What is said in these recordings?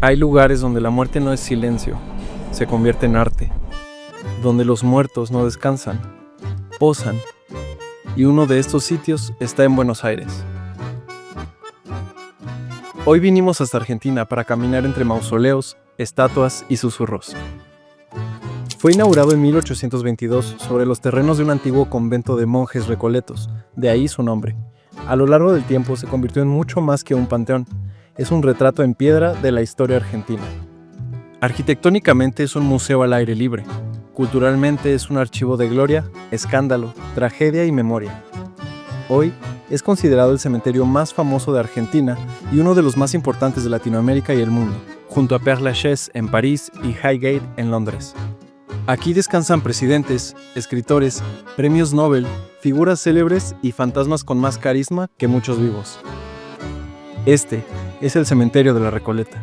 Hay lugares donde la muerte no es silencio, se convierte en arte, donde los muertos no descansan, posan, y uno de estos sitios está en Buenos Aires. Hoy vinimos hasta Argentina para caminar entre mausoleos, estatuas y susurros. Fue inaugurado en 1822 sobre los terrenos de un antiguo convento de monjes recoletos, de ahí su nombre. A lo largo del tiempo se convirtió en mucho más que un panteón, es un retrato en piedra de la historia argentina. Arquitectónicamente es un museo al aire libre, culturalmente es un archivo de gloria, escándalo, tragedia y memoria. Hoy es considerado el cementerio más famoso de Argentina y uno de los más importantes de Latinoamérica y el mundo, junto a Père Lachaise en París y Highgate en Londres. Aquí descansan presidentes, escritores, premios Nobel, figuras célebres y fantasmas con más carisma que muchos vivos. Este es el cementerio de la Recoleta.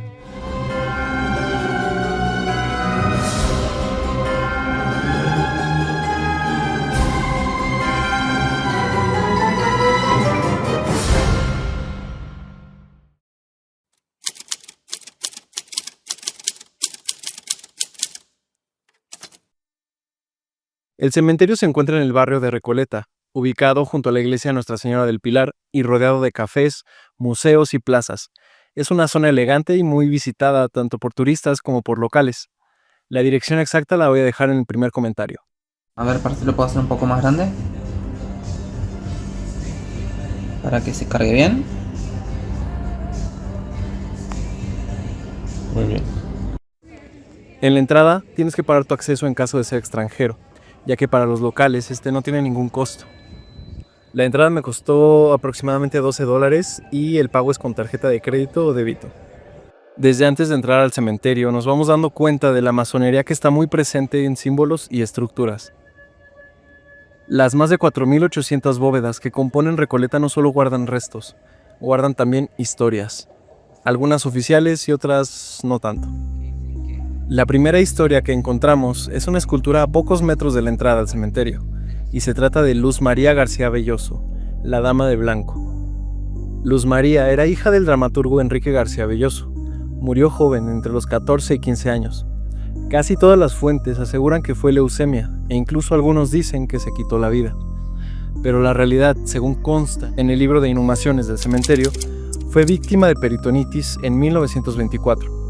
El cementerio se encuentra en el barrio de Recoleta, ubicado junto a la iglesia Nuestra Señora del Pilar y rodeado de cafés, museos y plazas. Es una zona elegante y muy visitada tanto por turistas como por locales. La dirección exacta la voy a dejar en el primer comentario. A ver, parece que lo puedo hacer un poco más grande para que se cargue bien. Muy bien. En la entrada tienes que pagar tu acceso en caso de ser extranjero, ya que para los locales este no tiene ningún costo. La entrada me costó aproximadamente $12 y el pago es con tarjeta de crédito o débito. Desde antes de entrar al cementerio nos vamos dando cuenta de la masonería que está muy presente en símbolos y estructuras. Las más de 4.800 bóvedas que componen Recoleta no solo guardan restos, guardan también historias. Algunas oficiales y otras no tanto. La primera historia que encontramos es una escultura a pocos metros de la entrada al cementerio, y se trata de Luz María García Belloso, la Dama de Blanco. Luz María era hija del dramaturgo Enrique García Belloso. Murió joven, entre los 14 y 15 años. Casi todas las fuentes aseguran que fue leucemia, e incluso algunos dicen que se quitó la vida. Pero la realidad, según consta en el libro de inhumaciones del cementerio, fue víctima de peritonitis en 1924.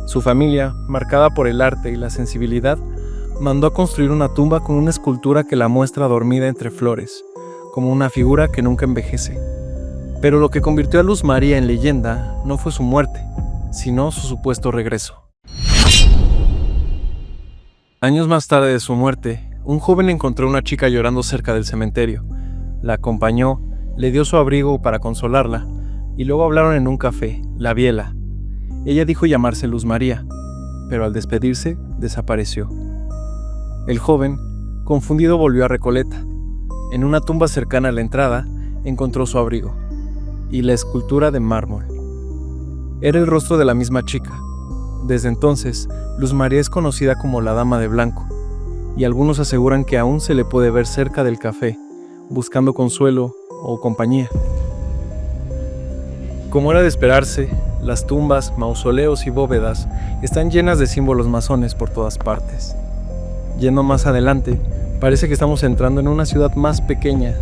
Su familia, marcada por el arte y la sensibilidad, mandó a construir una tumba con una escultura que la muestra dormida entre flores, como una figura que nunca envejece. Pero lo que convirtió a Luz María en leyenda no fue su muerte, sino su supuesto regreso. Años más tarde de su muerte, un joven encontró a una chica llorando cerca del cementerio. La acompañó, le dio su abrigo para consolarla, y luego hablaron en un café, La Biela. Ella dijo llamarse Luz María, pero al despedirse, desapareció. El joven, confundido, volvió a Recoleta. En una tumba cercana a la entrada, encontró su abrigo y la escultura de mármol. Era el rostro de la misma chica. Desde entonces, Luz María es conocida como la Dama de Blanco, y algunos aseguran que aún se le puede ver cerca del café, buscando consuelo o compañía. Como era de esperarse, las tumbas, mausoleos y bóvedas están llenas de símbolos masones por todas partes. Yendo más adelante, parece que estamos entrando en una ciudad más pequeña.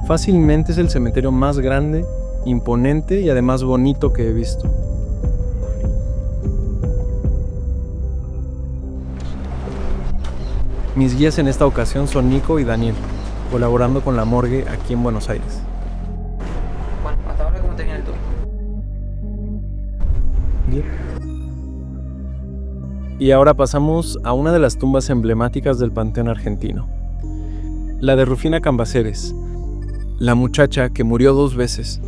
Fácilmente es el cementerio más grande, imponente y además bonito que he visto. Mis guías en esta ocasión son Nico y Daniel, colaborando con la morgue aquí en Buenos Aires. Bueno, hasta ahora, ¿cómo te viene el tour? Bien. Y ahora pasamos a una de las tumbas emblemáticas del panteón argentino, la de Rufina Cambaceres, la muchacha que murió 2 veces.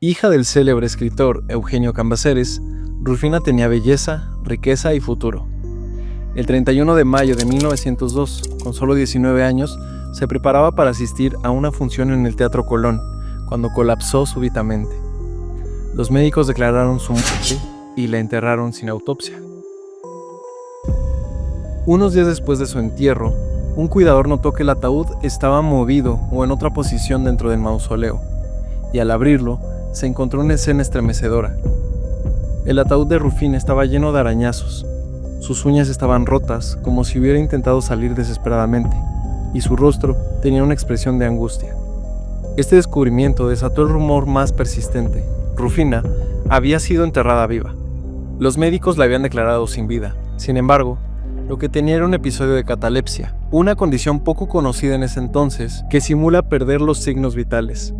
Hija del célebre escritor Eugenio Cambaceres, Rufina tenía belleza, riqueza y futuro. El 31 de mayo de 1902, con solo 19 años, se preparaba para asistir a una función en el Teatro Colón, cuando colapsó súbitamente. Los médicos declararon su muerte y la enterraron sin autopsia. Unos días después de su entierro, un cuidador notó que el ataúd estaba movido o en otra posición dentro del mausoleo, y al abrirlo, se encontró una escena estremecedora. El ataúd de Rufina estaba lleno de arañazos. Sus uñas estaban rotas, como si hubiera intentado salir desesperadamente, y su rostro tenía una expresión de angustia. Este descubrimiento desató el rumor más persistente. Rufina había sido enterrada viva. Los médicos la habían declarado sin vida. Sin embargo, lo que tenía era un episodio de catalepsia, una condición poco conocida en ese entonces que simula perder los signos vitales.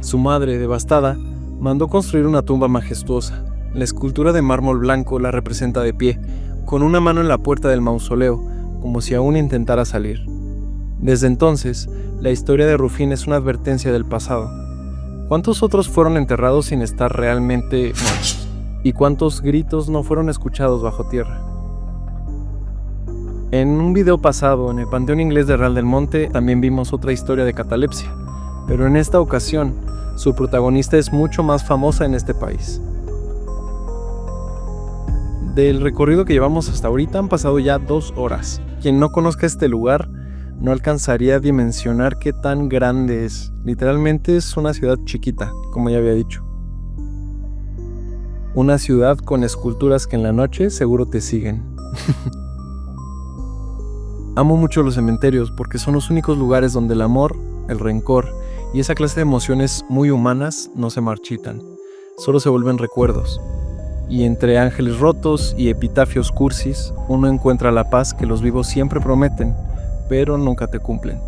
Su madre, devastada, mandó construir una tumba majestuosa. La escultura de mármol blanco la representa de pie, con una mano en la puerta del mausoleo, como si aún intentara salir. Desde entonces, la historia de Rufina es una advertencia del pasado. ¿Cuántos otros fueron enterrados sin estar realmente muertos? ¿Y cuántos gritos no fueron escuchados bajo tierra? En un video pasado, en el Panteón Inglés de Real del Monte, también vimos otra historia de catalepsia, pero en esta ocasión, su protagonista es mucho más famosa en este país. Del recorrido que llevamos hasta ahorita han pasado ya 2 horas. Quien no conozca este lugar no alcanzaría a dimensionar qué tan grande es. Literalmente es una ciudad chiquita, como ya había dicho. Una ciudad con esculturas que en la noche seguro te siguen. Amo mucho los cementerios porque son los únicos lugares donde el amor, el rencor y esa clase de emociones muy humanas no se marchitan, solo se vuelven recuerdos. Y entre ángeles rotos y epitafios cursis, uno encuentra la paz que los vivos siempre prometen, pero nunca te cumplen.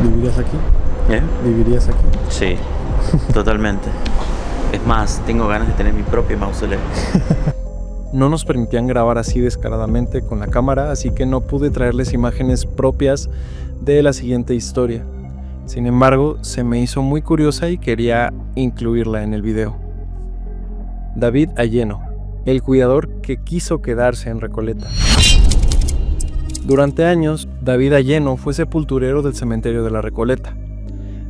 ¿Vivirías aquí? ¿Eh? ¿Vivirías aquí? Sí, totalmente. Es más, tengo ganas de tener mi propio mausoleo. No nos permitían grabar así descaradamente con la cámara, así que no pude traerles imágenes propias de la siguiente historia. Sin embargo, se me hizo muy curiosa y quería incluirla en el video. David Alleno, el cuidador que quiso quedarse en Recoleta. Durante años, David Alleno fue sepulturero del cementerio de la Recoleta.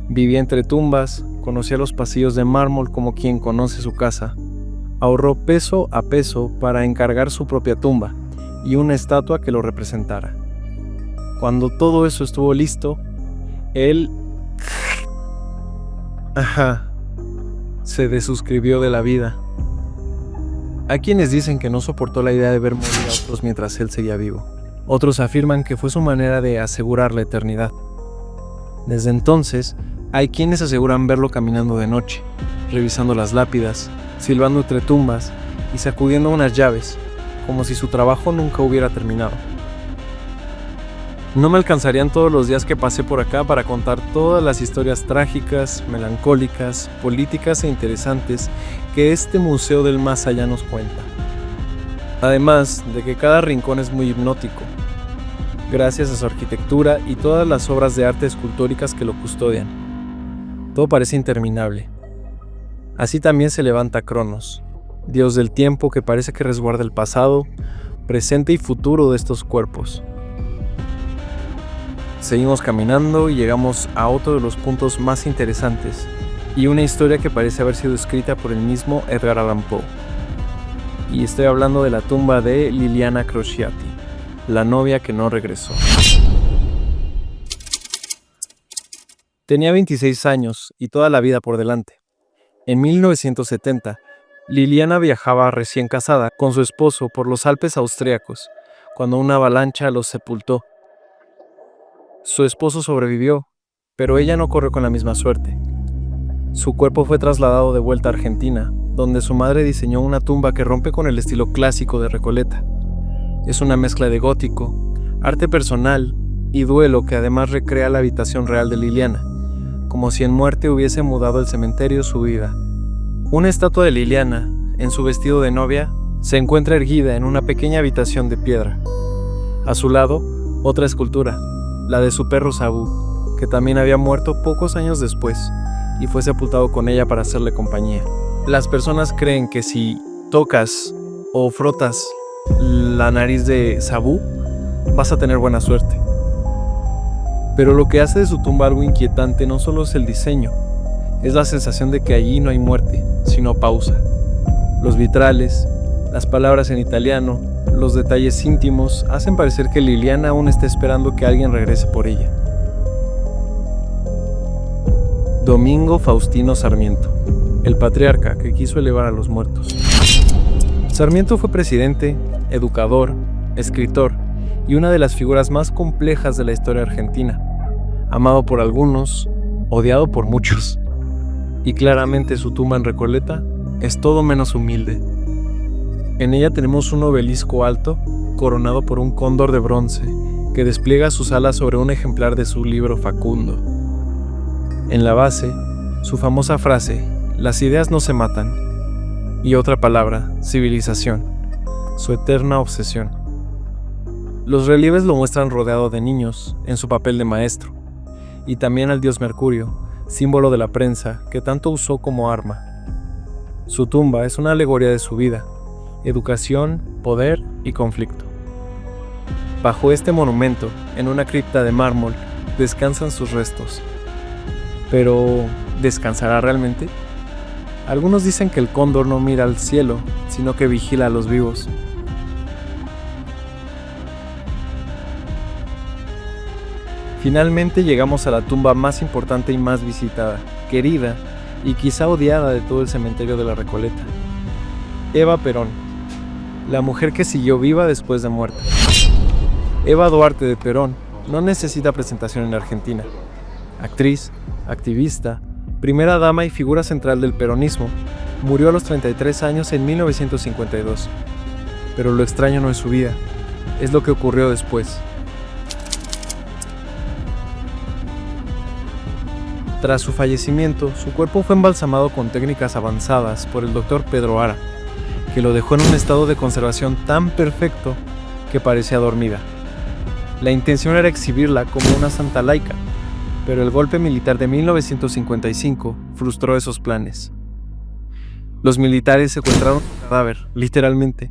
Vivía entre tumbas, conocía los pasillos de mármol como quien conoce su casa. Ahorró peso a peso para encargar su propia tumba y una estatua que lo representara. Cuando todo eso estuvo listo, él se desuscribió de la vida. Hay quienes dicen que no soportó la idea de ver morir a otros mientras él seguía vivo. Otros afirman que fue su manera de asegurar la eternidad. Desde entonces, hay quienes aseguran verlo caminando de noche, revisando las lápidas, silbando entre tumbas y sacudiendo unas llaves, como si su trabajo nunca hubiera terminado. No me alcanzarían todos los días que pasé por acá para contar todas las historias trágicas, melancólicas, políticas e interesantes que este museo del más allá nos cuenta. Además de que cada rincón es muy hipnótico, gracias a su arquitectura y todas las obras de arte escultóricas que lo custodian. Todo parece interminable. Así también se levanta Cronos, dios del tiempo que parece que resguarda el pasado, presente y futuro de estos cuerpos. Seguimos caminando y llegamos a otro de los puntos más interesantes y una historia que parece haber sido escrita por el mismo Edgar Allan Poe. Y estoy hablando de la tumba de Liliana Crociati, la novia que no regresó. Tenía 26 años y toda la vida por delante. En 1970, Liliana viajaba recién casada con su esposo por los Alpes austríacos, cuando una avalancha los sepultó. Su esposo sobrevivió, pero ella no corrió con la misma suerte. Su cuerpo fue trasladado de vuelta a Argentina, donde su madre diseñó una tumba que rompe con el estilo clásico de Recoleta. Es una mezcla de gótico, arte personal y duelo que además recrea la habitación real de Liliana, como si en muerte hubiese mudado el cementerio su vida. Una estatua de Liliana, en su vestido de novia, se encuentra erguida en una pequeña habitación de piedra. A su lado, otra escultura, la de su perro Sabu, que también había muerto pocos años después y fue sepultado con ella para hacerle compañía. Las personas creen que si tocas o frotas la nariz de Sabu, vas a tener buena suerte. Pero lo que hace de su tumba algo inquietante no solo es el diseño, es la sensación de que allí no hay muerte, sino pausa. Los vitrales, Las palabras en italiano, los detalles íntimos, hacen parecer que Liliana aún está esperando que alguien regrese por ella. Domingo Faustino Sarmiento, el patriarca que quiso elevar a los muertos. Sarmiento fue presidente, educador, escritor y una de las figuras más complejas de la historia argentina, amado por algunos, odiado por muchos. Y claramente su tumba en Recoleta es todo menos humilde. En ella tenemos un obelisco alto, coronado por un cóndor de bronce, que despliega sus alas sobre un ejemplar de su libro Facundo. En la base, su famosa frase, "Las ideas no se matan", y otra palabra, civilización, su eterna obsesión. Los relieves lo muestran rodeado de niños, en su papel de maestro, y también al dios Mercurio, símbolo de la prensa que tanto usó como arma. Su tumba es una alegoría de su vida, educación, poder y conflicto. Bajo este monumento, en una cripta de mármol, descansan sus restos. Pero, ¿descansará realmente? Algunos dicen que el cóndor no mira al cielo, sino que vigila a los vivos. Finalmente llegamos a la tumba más importante y más visitada, querida y quizá odiada de todo el cementerio de la Recoleta. Eva Perón, la mujer que siguió viva después de muerta. Eva Duarte de Perón no necesita presentación en Argentina. Actriz, activista, primera dama y figura central del peronismo, murió a los 33 años en 1952. Pero lo extraño no es su vida, es lo que ocurrió después. Tras su fallecimiento, su cuerpo fue embalsamado con técnicas avanzadas por el Dr. Pedro Ara, que lo dejó en un estado de conservación tan perfecto que parecía dormida. La intención era exhibirla como una santa laica, pero el golpe militar de 1955 frustró esos planes. Los militares secuestraron su cadáver, literalmente.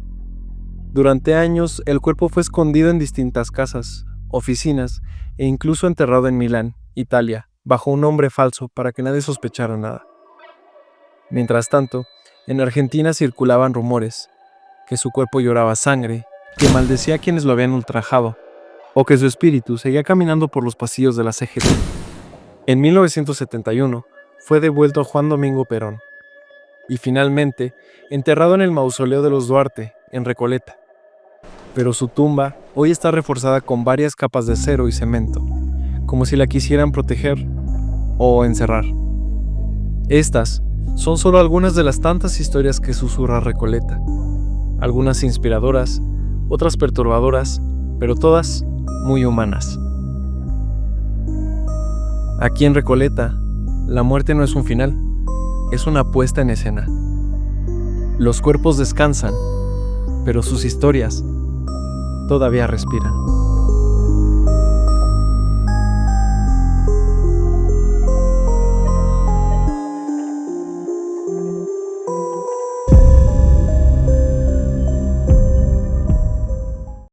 Durante años, el cuerpo fue escondido en distintas casas, oficinas e incluso enterrado en Milán, Italia, bajo un nombre falso para que nadie sospechara nada. Mientras tanto, en Argentina circulaban rumores que su cuerpo lloraba sangre, que maldecía a quienes lo habían ultrajado, o que su espíritu seguía caminando por los pasillos de la CGT. En 1971 fue devuelto a Juan Domingo Perón y finalmente enterrado en el mausoleo de los Duarte, en Recoleta. Pero su tumba hoy está reforzada con varias capas de acero y cemento, como si la quisieran proteger o encerrar. Estas son solo algunas de las tantas historias que susurra Recoleta, algunas inspiradoras, otras perturbadoras, pero todas muy humanas. Aquí en Recoleta, la muerte no es un final, es una puesta en escena. Los cuerpos descansan, pero sus historias todavía respiran.